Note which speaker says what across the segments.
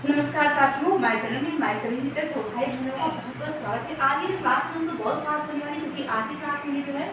Speaker 1: नमस्कार साथियों, हमारे चैनल में हमारे सभी मित्र भाई बहनों का बहुत बहुत स्वागत है। आज की क्लास में दोस्तों बहुत खास होने वाली, क्योंकि आज की क्लास में जो है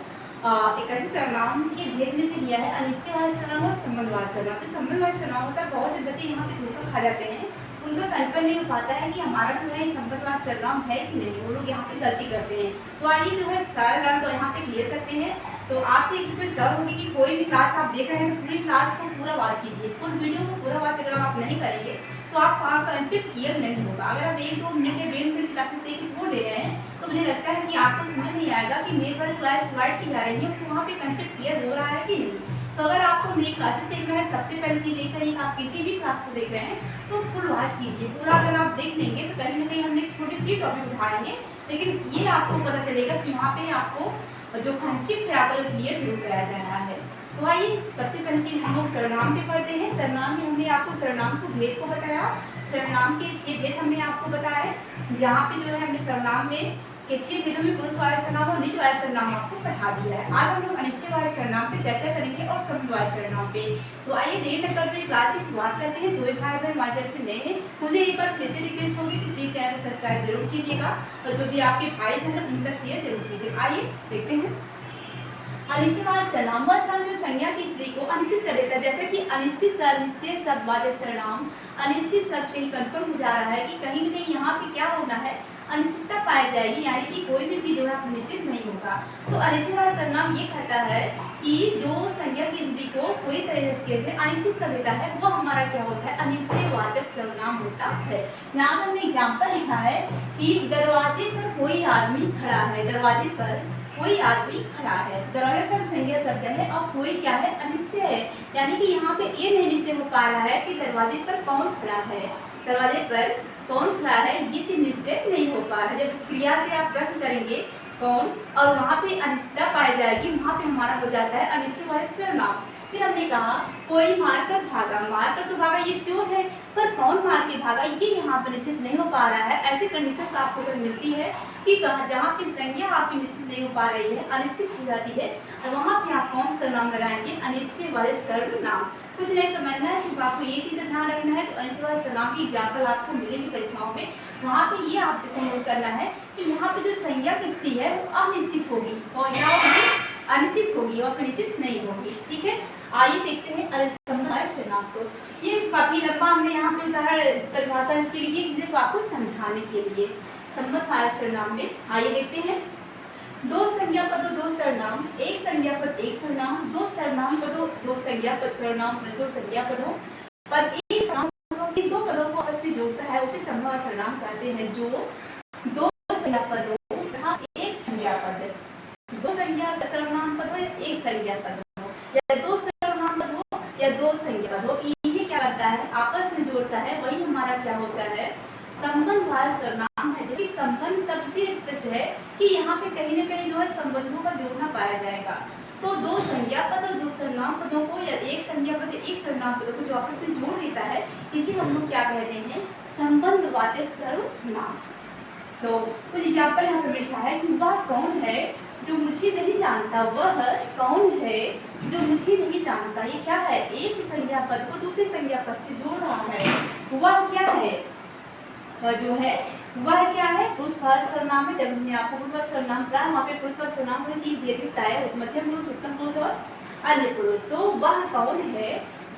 Speaker 1: एक ऐसे सर्वनाम के भेद में से लिया है अनिश्चयवाची सर्वनाम और संबंधवाची सर्वनाम। जो संबंधवाची सर्वनाम होता है, बहुत से बच्चे यहाँ पे धोखा खा जाते हैं, उनका कन्फर्म नहीं हो पाता है कि हमारा जो है संबंधवाची सर्वनाम है कि नहीं। वो लोग यहाँ पे गलती करते हैं। तो आइए जो है सारा ग्राउंड यहाँ पे क्लियर करते हैं। तो आपसे एक रिक्वेस्ट और होगी कि कोई भी क्लास आप देख रहे हैं तो पूरी क्लास को पूरा वॉच कीजिए, फुल वीडियो को पूरा वॉच अगर आप नहीं करेंगे तो आपका कंसेप्ट क्लियर नहीं होगा। अगर आप 1-2 मिनट या 1.5 मिनट क्लासेस देख के छोड़ दे रहे हैं तो मुझे लगता है कि आपको समझ नहीं आएगा कि मेरे पर क्लास प्रोवाइड की जा रही है तो वहाँ पे कंसेप्ट क्लियर हो रहा है कि नहीं। तो अगर आपको मेरी क्लासेस देखना है, सबसे पहली चीज़ देख रही आप किसी भी क्लास को देख रहे हैं तो फुल वॉच कीजिए। पूरा अगर आप देख लेंगे तो कहीं ना कहीं हम एक छोटी सी टॉपिक उठाएंगे, लेकिन ये आपको पता चलेगा कि वहाँ पे आपको जो कंसेप्ट है आपको क्लियर जरूर कराया जा रहा है। तो आइए सबसे पहली चीज हम लोग सर्वनाम पे पढ़ते हैं। सर्वनाम में हमने आपको सर्वनाम को भेद को बताया। सर्वनाम के 6 भेद हमने आपको बताए, जहाँ पे जो है हमने सर्वनाम में के 6 भेदों में पुरुषवाची सर्वनाम और निजवाची सर्वनाम आपको पढ़ा दिया है। आज हम लोग अनिश्चयवाची सर्वनाम पे चर्चा करेंगे और संबंधवाची सर्वनाम पे। तो आइए देर न करते क्लास की शुरुआत करते हैं। जो भी भाई बहन हमारे चैनल पे नए हैं, मुझे एक बार फिर से रिक्वेस्ट होगी कि प्लीज चैनल को सब्सक्राइब जरूर कीजिएगा और जो भी आपके भाई बहन उनका शेयर जरूर कीजिएगा। आइए देखते हैं। अनिश्चयवाची सर्वनाम वह शब्द जो संज्ञा की स्थिति को अनिश्चित कर देता है, जैसे कि अनिश्चित निश्चय शब्दवाचक सर्वनाम अनिश्चित शब्द से ही कन्फर्म हो जा रहा है कि कहीं न कहीं यहाँ पे क्या होना है, अनिश्चितता पाई जाएगी, यानी कि कोई भी चीज़ जो है निश्चित नहीं होगा। तो अनिश्चयवाची सर्वनाम ये कहता है कि जो संज्ञा की स्थिति को पूरी तरीके से अनिश्चित कर देता है वो हमारा क्या होता है, अनिश्चयवाचक सर्वनाम होता है। यहाँ पर हमने एग्जाम्पल लिखा है कि दरवाजे पर कोई आदमी खड़ा है। दरवाजे पर कोई आदमी खड़ा है। दरवाजा शब्द संज्ञा शब्द है और कोई क्या है, अनिश्चय है, यानी कि यहाँ पे ये नहीं निश्चय हो पा रहा है कि दरवाजे पर कौन खड़ा है। दरवाजे पर कौन खड़ा है ये चीज निश्चय नहीं हो पा रहा है। जब क्रिया से आप प्रश्न करेंगे कौन और वहाँ पे अनिश्चितता पाई जाएगी, वहाँ पे हमारा हो जाता है अनिश्चयवाची सर्वनाम। फिर हमने कहा कोई मार कर भागा। मार कर तो भागा ये श्योर है, पर कौन मार के भागा ये यहाँ पर निश्चित नहीं हो पा रहा है। ऐसी कंडीशन आपको अगर मिलती है कि जहाँ पे संज्ञा आपकी निश्चित नहीं हो पा रही है, अनिश्चित हो जाती है, तो वहाँ पे आप कौन सा सर्वनाम लगाएंगे, अनिश्चयवाची सर्वनाम। कुछ नहीं समझना है, सिर्फ आपको ये चीज़ ध्यान रखना है। जो अनिश्चयवाची सर्वनाम की एग्जाम्पल आपको मिलेगी परीक्षाओं में, वहाँ पे ये आपको नोट करना है कि यहाँ पे जो संज्ञा की स्थिति है वो अनिश्चित होगी और यहाँ होगी अनिश्चित होगी और निश्चित नहीं होगी। ठीक है, आइए देखते हैं संबंधवाची सर्वनाम को। ये काफी लंबा हमने यहाँ पे उदाहरण परिभाषा इसके लिए सिर्फ आपको समझाने के लिए। संबंधवाची सर्वनाम में आइए देखते हैं। दो संज्ञा पदों दो सर्वनाम, एक संज्ञा पद एक सर्वनाम, दो सर्वनाम पदों दो संज्ञा पद सर्वनाम, दो संज्ञा पदों पद एक सर्वनाम, इन दो पदों को आपस में जोड़ता है उसे संबंधवाची सर्वनाम कहते हैं। जो दो संज्ञा पद हो तथा एक संज्ञा पद, दो संज्ञा सर्वनाम पद हो या एक संज्ञा पद हो, या दो सर्वनाम पद हो या दो संज्ञा पद हो, इन्हें क्या करता है, आपस में जोड़ता है, वही हमारा क्या होता है, संबंधवाची सर्वनाम है। जबकि संबंध सबसे स्पष्ट है कि यहाँ पे कहीं ना कहीं जो है संबंधों का जोड़ना पाया जाएगा। तो दो संज्ञा पद और दो सर्वनाम पदों को या एक संज्ञा पद एक सर्वनाम पदों को जो आपस में जोड़ देता है, इसे हम लोग क्या कहते हैं, संबंधवाचक सर्वनाम। तो कुछ एग्जाम्पल यहाँ पर लिखा है कि वह कौन है जो मुझे नहीं जानता। वह कौन है जो मुझे नहीं जानता, ये क्या है, एक संज्ञा पद को दूसरे संज्ञा पद से जोड़ रहा है। वह क्या है, वह जो है वह क्या है, पुरुषवाचक सर्वनाम है। जब हमने आपको पुरुषवाचक सर्वनाम पढ़ा, वहाँ पे पुरुषवाचक सर्वनाम में 3 भेद बताया, मध्यम पुरुष, उत्तम पुरुष और अन्य पुरुष। तो वह कौन है,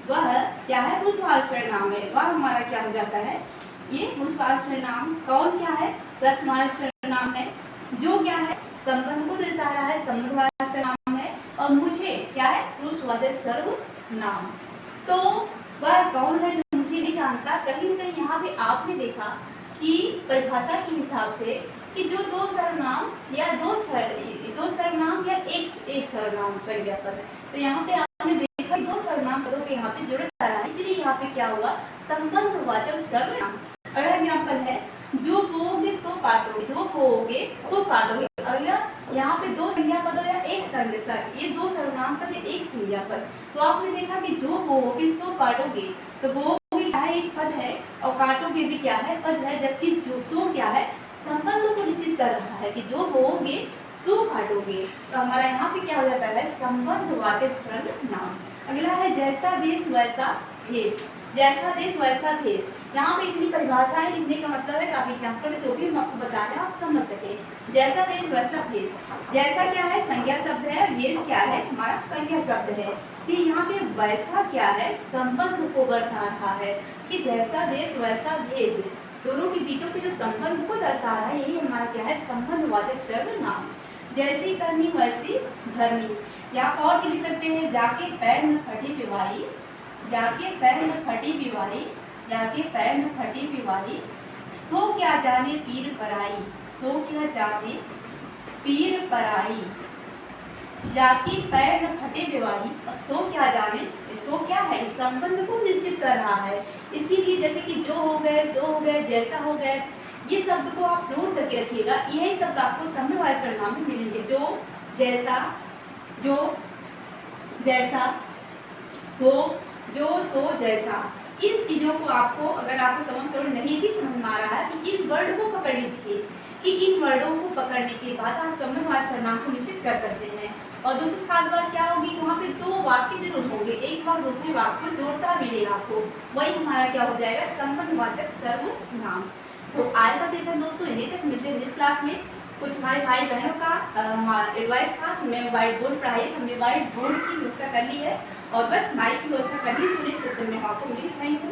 Speaker 1: वह क्या है, पुरुषवाचक सर्वनाम है। वह हमारा क्या हो जाता है, ये पुरुषवाचक सर्वनाम। कौन क्या है, प्रश्नवाचक सर्वनाम है। जो क्या है, संबंध को दर्शा रहा है, संबंधवाचक सर्वनाम है। और मुझे क्या है, पुरुषवाचक सर्वनाम। तो वह कौन है जो मुझे नहीं जानता, कहीं ना कहीं यहाँ पे आपने देखा कि परिभाषा के हिसाब से कि जो दो सर्वनाम या दो सर्वनाम या एक सर्वनाम संज्ञा पद, तो यहाँ पे आपने देखा दो सर्वनाम पदों के यहाँ पे जोड़ा जा रहा है, इसलिए यहाँ पे क्या हुआ, संबंधवाचक सर्वनाम। अगला एग्जाम्पल है, जो बोओगे सो काटोगे। जो बोओगे सो काटोगे। अगला यहाँ पे दो संज्ञा पद या एक संज्ञा, ये दो सर्वनाम पद एक संज्ञा पद। तो आपने देखा कि जो बोओगे सो काटोगे, तो बोओगे क्या है, एक पद है, और काटोगे भी क्या है, पद है। जबकि जो सो क्या है, संबंध को निश्चित कर रहा है कि जो बोओगे सो काटोगे। तो हमारा यहाँ पे क्या हो जाता है, संबंधवाचक सर्वनाम। अगला है, जैसा देश वैसा भेष। जैसा देश वैसा भेष। यहाँ पे इतनी परिभाषाएं लिखने का मतलब है काफी एग्जाम्पल जो भी हम आपको बता रहे हैं आप समझ सके। जैसा देश वैसा भेष। जैसा क्या है संज्ञा शब्द है, भेष क्या है हमारा संज्ञा शब्द है। फिर यहाँ पे वैसा क्या है संबंध को दर्शा रहा है कि जैसा देश वैसा भेष, दोनों के बीचों के जो संबंध को दर्शा रहा है यही हमारा क्या है संबंधवाचक सर्वनाम। जैसी करनी वैसी धरनी। या और भी लिख सकते हैं जाके पैर न फटी पिवाई, जाके पैर न फटी पिवाई, जाके पैर न फटी पिवाई, सो क्या जाने पीर पराई, सो क्या जाने पीर पराई, जाके पैर न फटे पिवाई और सो क्या जाने, सो क्या है इस संबंध को निश्चित कर रहा है। इसीलिए जैसे कि जो हो गए सो हो गए जैसा हो गए ये शब्द को आप नोट करके रखिएगा। यही शब्द आपको संबंधवाचक सर्वनाम में मिलेंगे। जो जैसा, जो जैसा, सो, जो सो जैसा। इन चीज़ों को आपको अगर आपको समझ नहीं भी समझ में आ रहा है कि इन वर्ड को पकड़ लीजिए कि इन वर्डों को पकड़ने के बाद आप संबंधवाचक सर्वनाम को निश्चित कर सकते हैं। और दूसरी खास बात क्या होगी वहाँ पे दो वाक्य जरूर होंगे, एक वाक्य दूसरे वाक्य को जोड़ता मिलेगा आपको, वही हमारा क्या हो जाएगा संबंधवाचक सर्वनाम। तो आज का सेशन दोस्तों यहीं तक, मिलते हैं नेक्स्ट क्लास में। कुछ हमारे भाई बहनों का एडवाइस था, हमें व्हाइट बोर्ड पढ़ाई, हमने व्हाइट बोर्ड की व्यवस्था कर ली है और बस माइक की व्यवस्था करनी है जो नेक्स्ट सेशन में आपको मिली। Thank you.